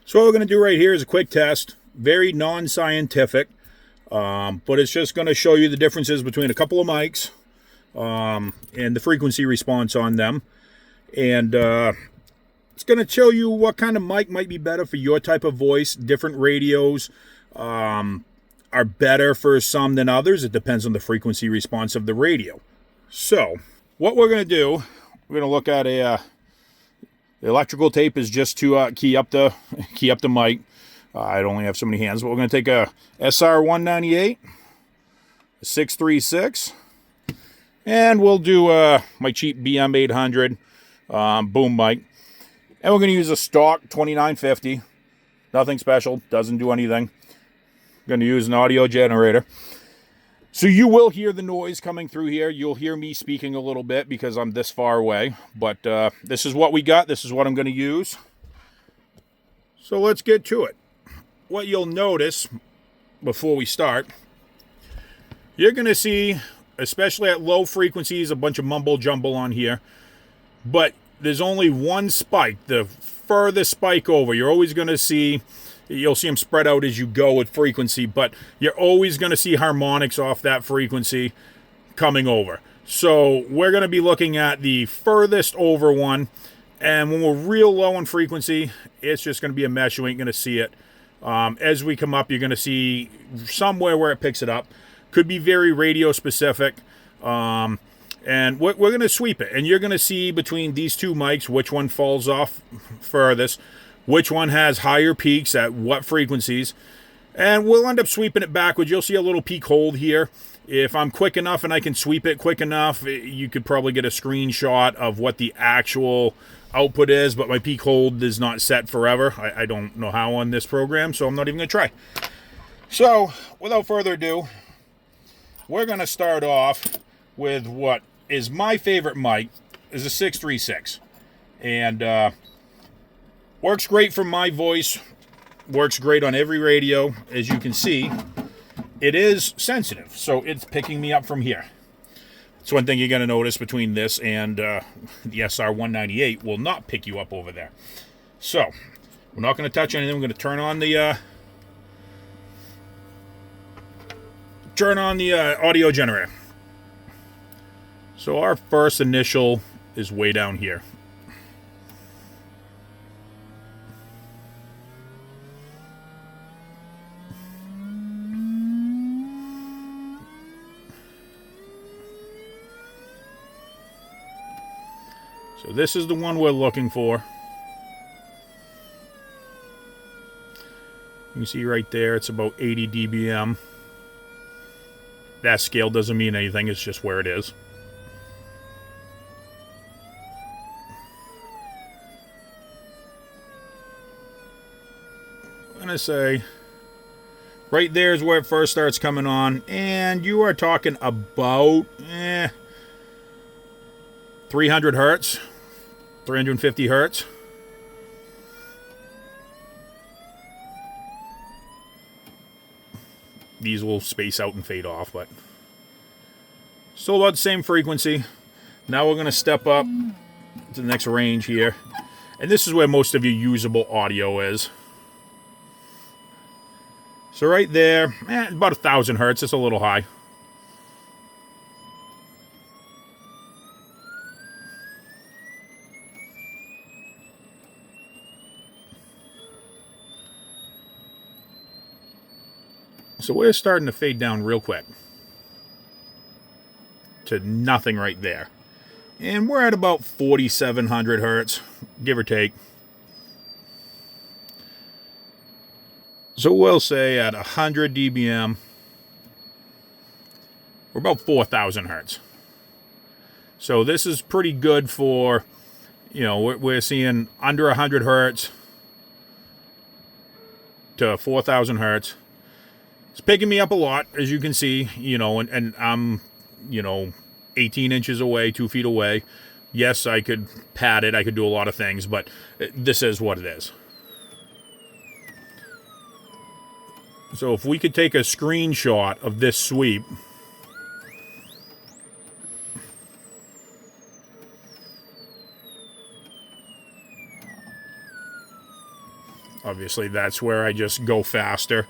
So what we're going to do right here is a quick test, very non-scientific, but it's just going to show you the differences between a couple of mics and the frequency response on them. And it's going to show you what kind of mic might be better for your type of voice. Different radios are better for some than others. It depends on the frequency response of the radio. So what we're going to do, we're going to look at the electrical tape is just to key up the mic. I only have so many hands, but we're going to take a SR198, a 636, and we'll do my cheap BM800 boom mic. And we're going to use a stock 2950. Nothing special, doesn't do anything. I'm going to use an audio generator. So you will hear the noise coming through here. You'll hear me speaking a little bit because I'm this far away. But this is what we got. This is what I'm going to use. So let's get to it. What you'll notice before we start, you're going to see, especially at low frequencies, a bunch of mumble jumble on here. But there's only one spike, the furthest spike over. You're always going to see... You'll see them spread out as you go with frequency, but you're always going to see harmonics off that frequency coming over. So we're going to be looking at the furthest over one, and when we're real low in frequency, it's just going to be a mesh. You ain't going to see it. As we come up, you're going to see somewhere where it picks it up. Could be very radio specific, and we're going to sweep it, and you're going to see between these two mics which one falls off furthest, which one has higher peaks at what frequencies, and we'll end up sweeping it backwards. You'll see a little peak hold here. If I'm quick enough and I can sweep it quick enough, you could probably get a screenshot of what the actual output is, but my peak hold is not set forever. I don't know how on this program, so I'm not even going to try. So, without further ado, we're going to start off with what is my favorite mic, is a 636. And, works great for my voice, works great on every radio. As you can see, it is sensitive, so it's picking me up from here. It's one thing you're going to notice between this and the SR198 will not pick you up over there. So, we're not going to touch anything. We're going to turn on the audio generator. So our first initial is way down here. So this is the one we're looking for. You can see right there, it's about 80 dBm. That scale doesn't mean anything, it's just where it is. I'm going to say, right there is where it first starts coming on, and you are talking about 300 hertz. 350 hertz. These will space out and fade off, but still about the same frequency. Now we're going to step up to the next range here. And this is where most of your usable audio is. So right there, about 1,000 hertz. It's a little high. So we're starting to fade down real quick to nothing right there. And we're at about 4,700 hertz, give or take. So we'll say at 100 dBm, we're about 4,000 hertz. So this is pretty good for, we're seeing under 100 hertz to 4,000 hertz. It's picking me up a lot, as you can see, and I'm, 18 inches away, 2 feet away. Yes, I could pad it, I could do a lot of things, but this is what it is. So if we could take a screenshot of this sweep, Obviously, that's where I just go faster.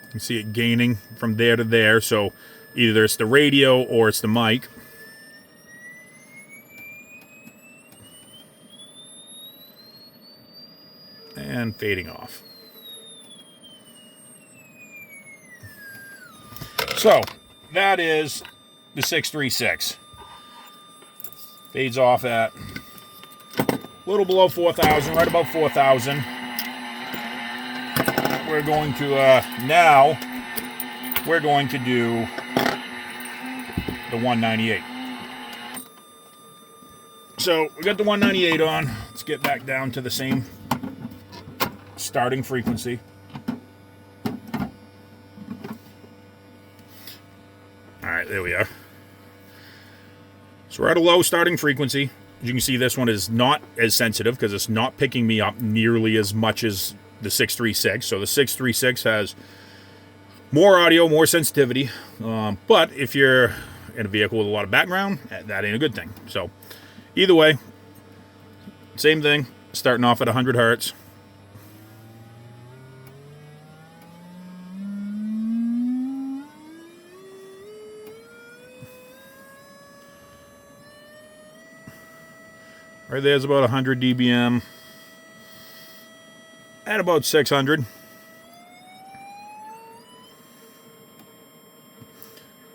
You can see it gaining from there to there, so either it's the radio or it's the mic. And fading off. So, that is the 636. Fades off at a little below 4,000, right about 4,000. We're going to, now, we're going to do the 198. So, we got the 198 on. Let's get back down to the same starting frequency. Alright, there we are. So we're at a low starting frequency. As you can see, this one is not as sensitive because it's not picking me up nearly as much as the 636. So the 636 has more audio, more sensitivity. But if you're in a vehicle with a lot of background, that ain't a good thing. So either way, same thing, starting off at 100 hertz. Right there's about 100 dBm. At about 600.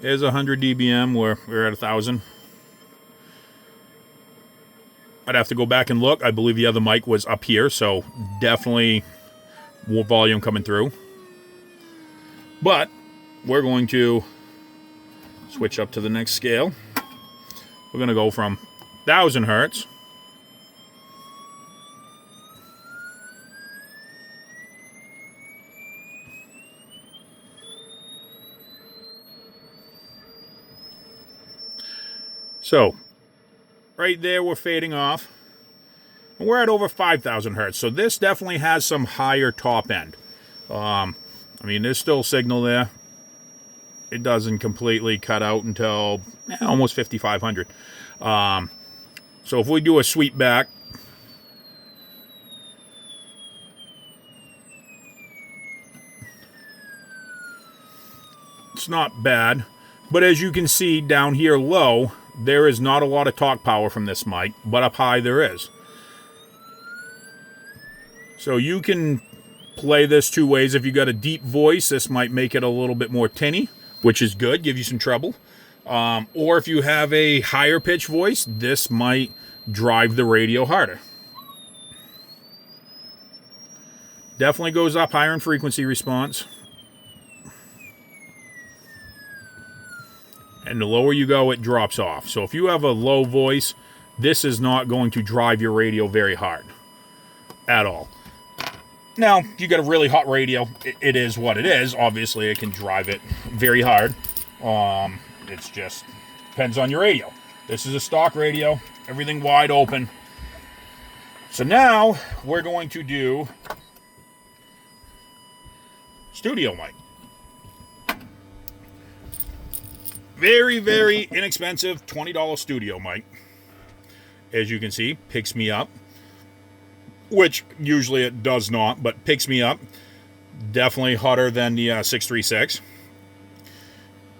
There's 100 dBm where we're at 1,000. I'd have to go back and look. I believe the other mic was up here, so definitely more volume coming through. But we're going to switch up to the next scale. We're going to go from 1,000 hertz so, right there we're fading off. And we're at over 5,000 hertz. So this definitely has some higher top end. I mean, there's still signal there. It doesn't completely cut out until almost 5,500. So if we do a sweep back, it's not bad. But as you can see down here low, there is not a lot of talk power from this mic, but up high there is. So you can play this two ways. If you got a deep voice, this might make it a little bit more tinny, which is good, give you some treble. Or if you have a higher pitch voice, this might drive the radio harder. Definitely goes up higher in frequency response. And the lower you go, it drops off. So if you have a low voice, this is not going to drive your radio very hard at all. Now, if you got a really hot radio, it is what it is. Obviously, it can drive it very hard. It's just depends on your radio. This is a stock radio, everything wide open. So now we're going to do studio mic. Very, very inexpensive $20 studio mic. As you can see, picks me up. Which usually it does not, but picks me up. Definitely hotter than the 636.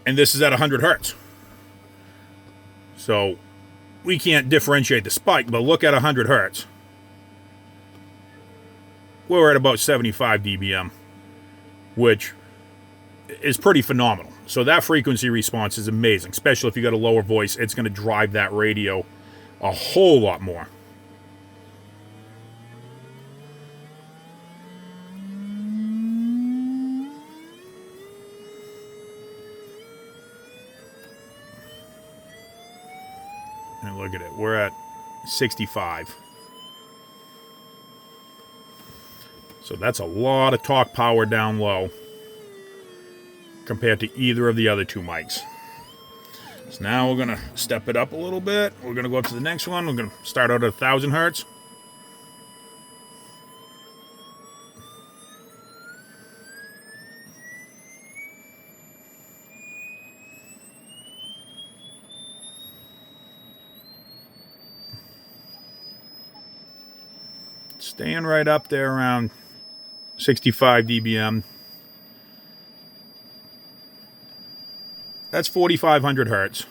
And this is at 100 hertz. So we can't differentiate the spike, but look at 100 hertz. We're at about 75 dBm, which is pretty phenomenal. So that frequency response is amazing, especially if you got a lower voice. It's going to drive that radio a whole lot more. And look at it, we're at 65. So that's a lot of talk power down low compared to either of the other two mics. So now we're going to step it up a little bit. We're going to go up to the next one. We're going to start out at 1,000 hertz. Staying right up there around 65 dBm. That's 4,500 hertz,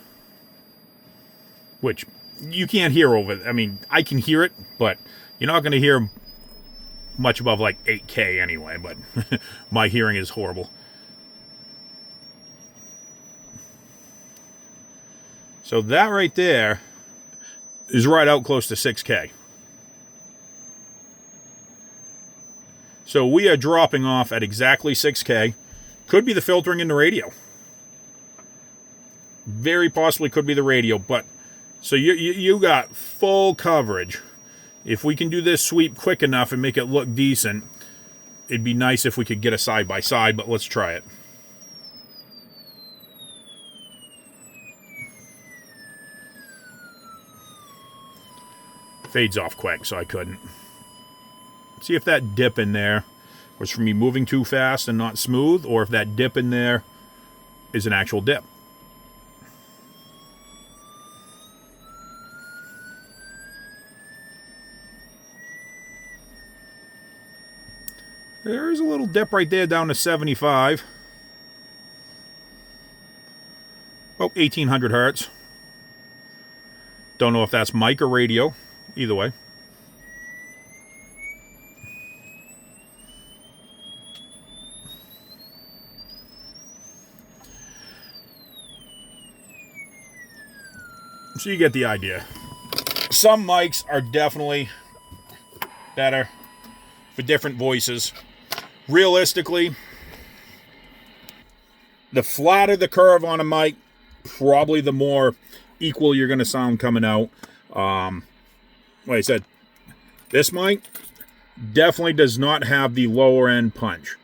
which you can't hear over. I mean, I can hear it, but you're not going to hear much above like 8K anyway, but my hearing is horrible. So that right there is right out close to 6K. So we are dropping off at exactly 6K. Could be the filtering in the radio. Very possibly could be the radio, but so you got full coverage. If we can do this sweep quick enough and make it look decent, it'd be nice if we could get a side-by-side, but let's try it. Fades off quick, so I couldn't. See if that dip in there was from me moving too fast and not smooth, or if that dip in there is an actual dip. There's a little dip right there down to 75. Oh, 1,800 hertz. Don't know if that's mic or radio. Either way. So you get the idea. Some mics are definitely better for different voices. Realistically, the flatter the curve on a mic, probably the more equal you're going to sound coming out. Like I said, this mic definitely does not have the lower end punch.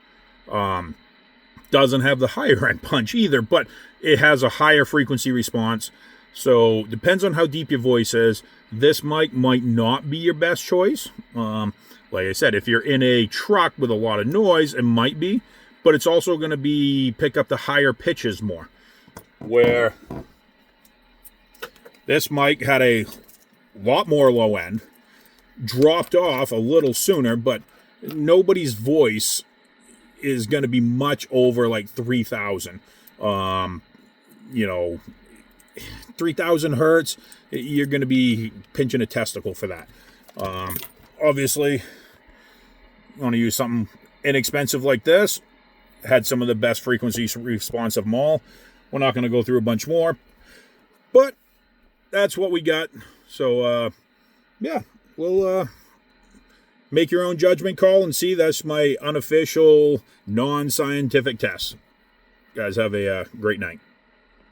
Doesn't have the higher end punch either, but it has a higher frequency response. So depends on how deep your voice is. This mic might not be your best choice. Like I said, if you're in a truck with a lot of noise, it might be, but it's also going to pick up the higher pitches more. Where this mic had a lot more low end, dropped off a little sooner, but nobody's voice is going to be much over like 3,000. 3,000 hertz, you're going to be pinching a testicle for that. Obviously, you want to use something inexpensive like this. Had some of the best frequency response of them all. We're not going to go through a bunch more, but that's what we got. So, yeah, we'll make your own judgment call and see. That's my unofficial, non-scientific test. Guys, have a great night.